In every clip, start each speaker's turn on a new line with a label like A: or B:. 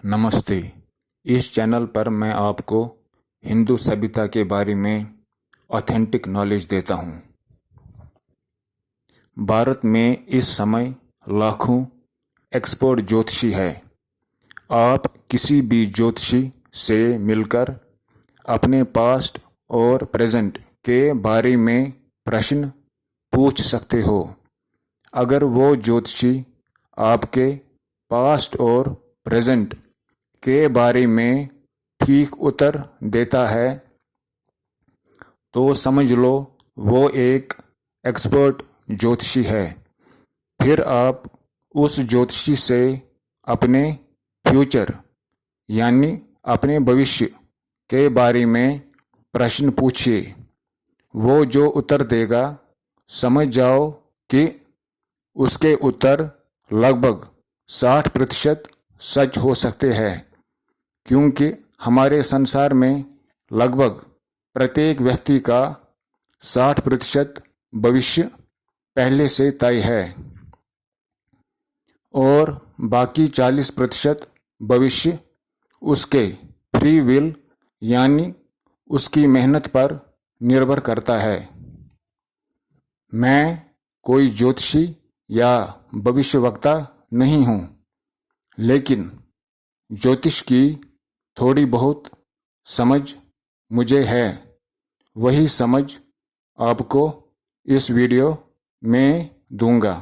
A: नमस्ते। इस चैनल पर मैं आपको हिंदू सभ्यता के बारे में ऑथेंटिक नॉलेज देता हूँ। भारत में इस समय लाखों एक्सपर्ट ज्योतिषी है। आप किसी भी ज्योतिषी से मिलकर अपने पास्ट और प्रेजेंट के बारे में प्रश्न पूछ सकते हो। अगर वो ज्योतिषी आपके पास्ट और प्रेजेंट के बारे में ठीक उत्तर देता है तो समझ लो वो एक एक्सपर्ट ज्योतिषी है। फिर आप उस ज्योतिषी से अपने फ्यूचर यानी अपने भविष्य के बारे में प्रश्न पूछिए। वो जो उत्तर देगा समझ जाओ कि उसके उत्तर लगभग 60% सच हो सकते हैं, क्योंकि हमारे संसार में लगभग प्रत्येक व्यक्ति का 60% भविष्य पहले से तय है और बाकी 40% भविष्य उसके फ्री विल यानी उसकी मेहनत पर निर्भर करता है। मैं कोई ज्योतिषी या भविष्यवक्ता नहीं हूँ, लेकिन ज्योतिष की थोड़ी बहुत समझ मुझे है। वही समझ आपको इस वीडियो में दूंगा।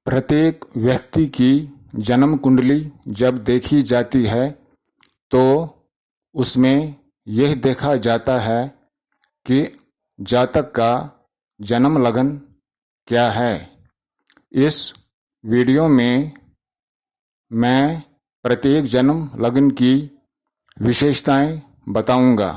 A: प्रत्येक व्यक्ति की जन्म कुंडली जब देखी जाती है तो उसमें यह देखा जाता है कि जातक का जन्म लग्न क्या है। इस वीडियो में मैं प्रत्येक जन्म लग्न की विशेषताएं बताऊंगा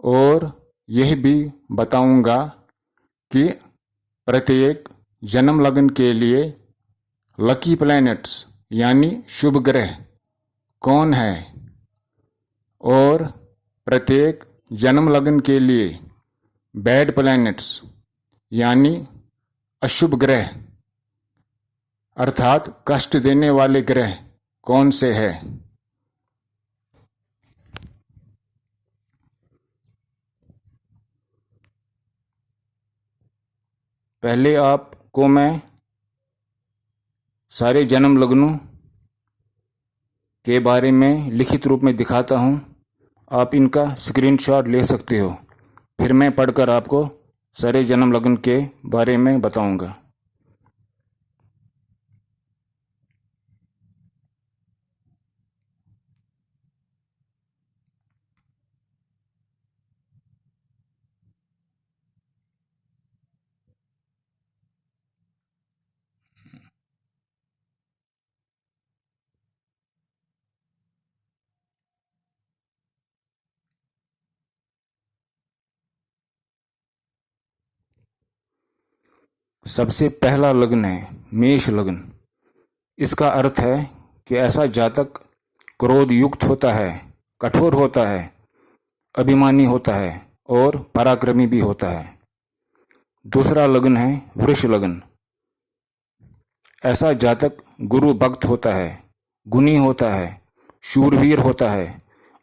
A: और यह भी बताऊंगा कि प्रत्येक जन्म लग्न के लिए लकी प्लैनेट्स यानी शुभ ग्रह कौन है और प्रत्येक जन्म लग्न के लिए बैड प्लैनेट्स यानी अशुभ ग्रह अर्थात कष्ट देने वाले ग्रह कौन से है। पहले आपको मैं सारे जन्म लग्नों के बारे में लिखित रूप में दिखाता हूँ। आप इनका स्क्रीनशॉट ले सकते हो। फिर मैं पढ़कर आपको सारे जन्म लग्न के बारे में बताऊंगा। सबसे पहला लग्न है मेष लग्न। इसका अर्थ है कि ऐसा जातक क्रोध युक्त होता है, कठोर होता है, अभिमानी होता है और पराक्रमी भी होता है। दूसरा लग्न है वृष लग्न। ऐसा जातक गुरु भक्त होता है, गुणी होता है, शूरवीर होता है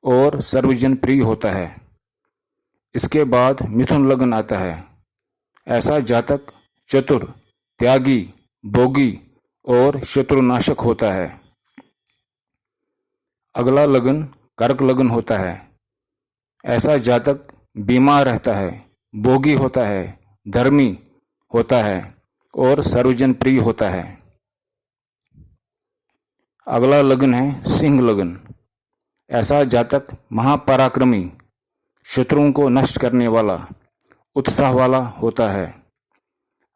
A: और सर्वजन प्रिय होता है। इसके बाद मिथुन लग्न आता है। ऐसा जातक चतुर, त्यागी, भोगी और शत्रुनाशक होता है। अगला लग्न कर्क लग्न होता है। ऐसा जातक बीमार रहता है, भोगी होता है, धर्मी होता है और सर्वजन प्रिय होता है। अगला लग्न है सिंह लग्न। ऐसा जातक महापराक्रमी, शत्रुओं को नष्ट करने वाला, उत्साह वाला होता है।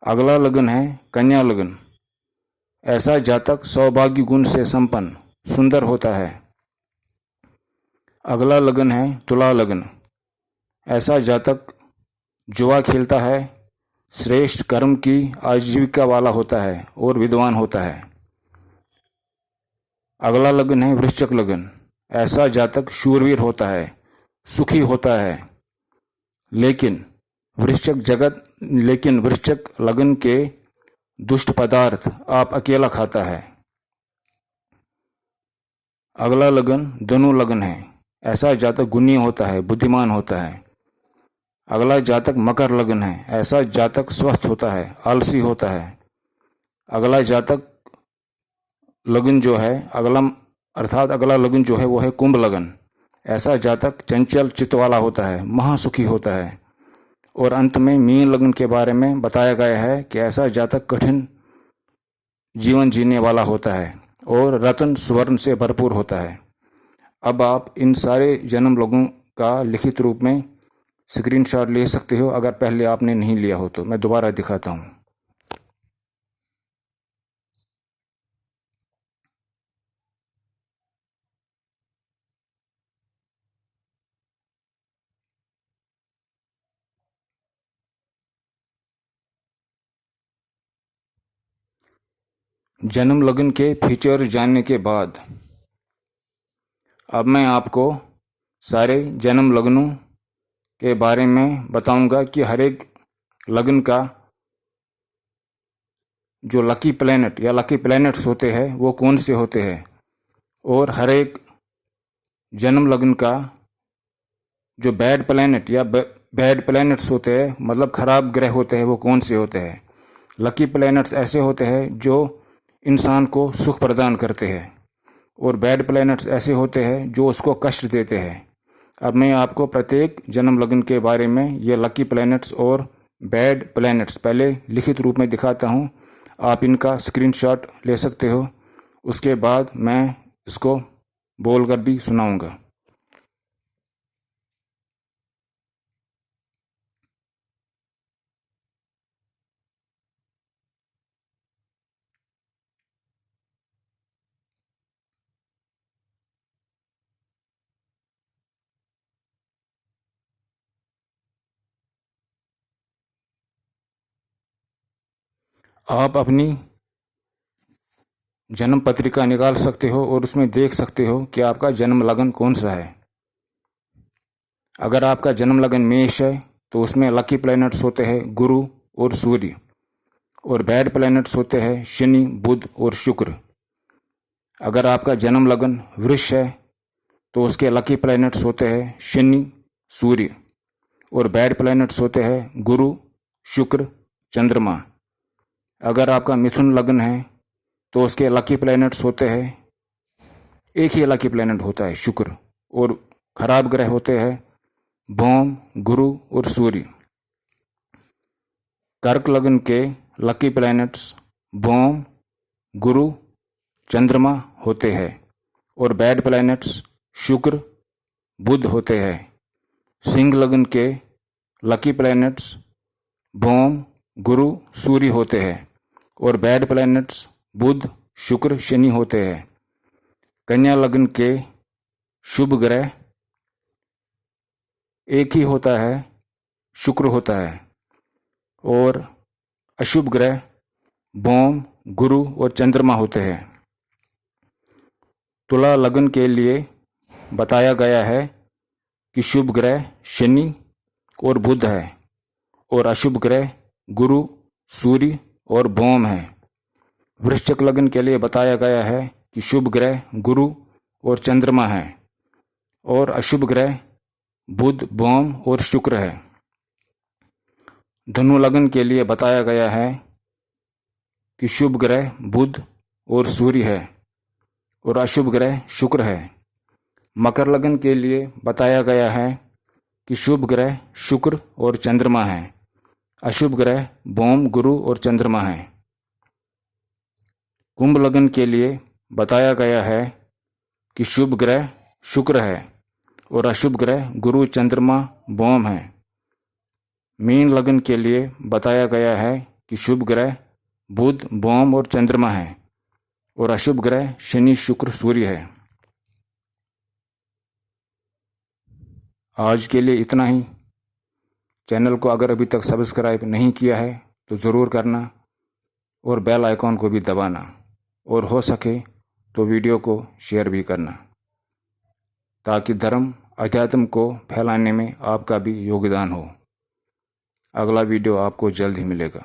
A: अगला लग्न है कन्या लग्न। ऐसा जातक सौभाग्य गुण से संपन्न, सुंदर होता है। अगला लग्न है तुला लग्न। ऐसा जातक जुआ खेलता है, श्रेष्ठ कर्म की आजीविका वाला होता है और विद्वान होता है। अगला लग्न है वृश्चिक लग्न। ऐसा जातक शूरवीर होता है, सुखी होता है, लेकिन वृश्चिक लग्न के दुष्ट पदार्थ आप अकेला खाता है। अगला लग्न धनु लग्न है। ऐसा जातक गुणी होता है, बुद्धिमान होता है। अगला जातक मकर लग्न है। ऐसा जातक स्वस्थ होता है, आलसी होता है। अगला जातक लग्न जो है अगला लग्न जो है वो है कुंभ लग्न। ऐसा जातक चंचल चित्त वाला होता है, महासुखी होता है। और अंत में मीन लग्न के बारे में बताया गया है कि ऐसा जातक कठिन जीवन जीने वाला होता है और रत्न सुवर्ण से भरपूर होता है। अब आप इन सारे जन्म लोगों का लिखित रूप में स्क्रीनशॉट ले सकते हो। अगर पहले आपने नहीं लिया हो तो मैं दोबारा दिखाता हूँ। जन्म लग्न के फीचर जानने के बाद अब मैं आपको सारे जन्म लग्नों के बारे में बताऊंगा कि हर एक लग्न का जो लकी प्लैनेट या लकी प्लैनेट्स होते हैं वो कौन से होते हैं, और हर एक जन्म लग्न का जो बैड प्लैनेट या बैड प्लैनेट्स होते हैं, मतलब खराब ग्रह होते हैं, वो कौन से होते हैं। लकी प्लैनेट्स ऐसे होते हैं जो इंसान को सुख प्रदान करते हैं, और बैड प्लैनेट्स ऐसे होते हैं जो उसको कष्ट देते हैं। अब मैं आपको प्रत्येक जन्म लग्न के बारे में ये लकी प्लैनेट्स और बैड प्लैनेट्स पहले लिखित रूप में दिखाता हूँ। आप इनका स्क्रीनशॉट ले सकते हो। उसके बाद मैं इसको बोलकर भी सुनाऊंगा। आप अपनी जन्म पत्रिका निकाल सकते हो और उसमें देख सकते हो कि आपका जन्म लग्न कौन सा है। अगर आपका जन्म लग्न मेष है तो उसमें लकी प्लैनेट्स होते हैं गुरु और सूर्य, और बैड प्लैनेट्स होते हैं शनि, बुध और शुक्र। अगर आपका जन्म लग्न वृष है तो उसके लकी प्लैनेट्स होते हैं शनि, सूर्य, और बैड प्लैनेट्स होते हैं गुरु, शुक्र, चंद्रमा। अगर आपका मिथुन लग्न है तो उसके लकी प्लैनेट्स होते हैं, एक ही लकी प्लैनेट होता है शुक्र, और खराब ग्रह होते हैं भौम, गुरु और सूर्य। कर्क लग्न के लकी प्लैनेट्स भौम, गुरु, चंद्रमा होते हैं, और बैड प्लैनेट्स शुक्र, बुध होते हैं। सिंह लग्न के लकी प्लैनेट्स भौम, गुरु, सूर्य होते हैं, और बैड प्लैनेट्स बुध, शुक्र, शनि होते हैं। कन्या लग्न के शुभ ग्रह एक ही होता है, शुक्र होता है, और अशुभ ग्रह भौम, गुरु और चंद्रमा होते हैं। तुला लग्न के लिए बताया गया है कि शुभ ग्रह शनि और बुध है, और अशुभ ग्रह गुरु, सूर्य और भौम है। वृश्चिक लग्न के लिए बताया गया है कि शुभ ग्रह गुरु और चंद्रमा है, और अशुभ ग्रह बुध, भौम और शुक्र है। धनु लग्न के लिए बताया गया है कि शुभ ग्रह बुध और सूर्य है, और अशुभ ग्रह शुक्र है। मकर लग्न के लिए बताया गया है कि शुभ ग्रह शुक्र और चंद्रमा है, अशुभ ग्रह भौम, गुरु और चंद्रमा है। कुंभ लग्न के लिए बताया गया है कि शुभ ग्रह शुक्र है, और अशुभ ग्रह गुरु, चंद्रमा, भौम है। मीन लग्न के लिए बताया गया है कि शुभ ग्रह बुध, भौम और चंद्रमा है, और अशुभ ग्रह शनि, शुक्र, सूर्य है। आज के लिए इतना ही। चैनल को अगर अभी तक सब्सक्राइब नहीं किया है तो ज़रूर करना, और बेल आइकॉन को भी दबाना, और हो सके तो वीडियो को शेयर भी करना, ताकि धर्म अध्यात्म को फैलाने में आपका भी योगदान हो। अगला वीडियो आपको जल्द ही मिलेगा।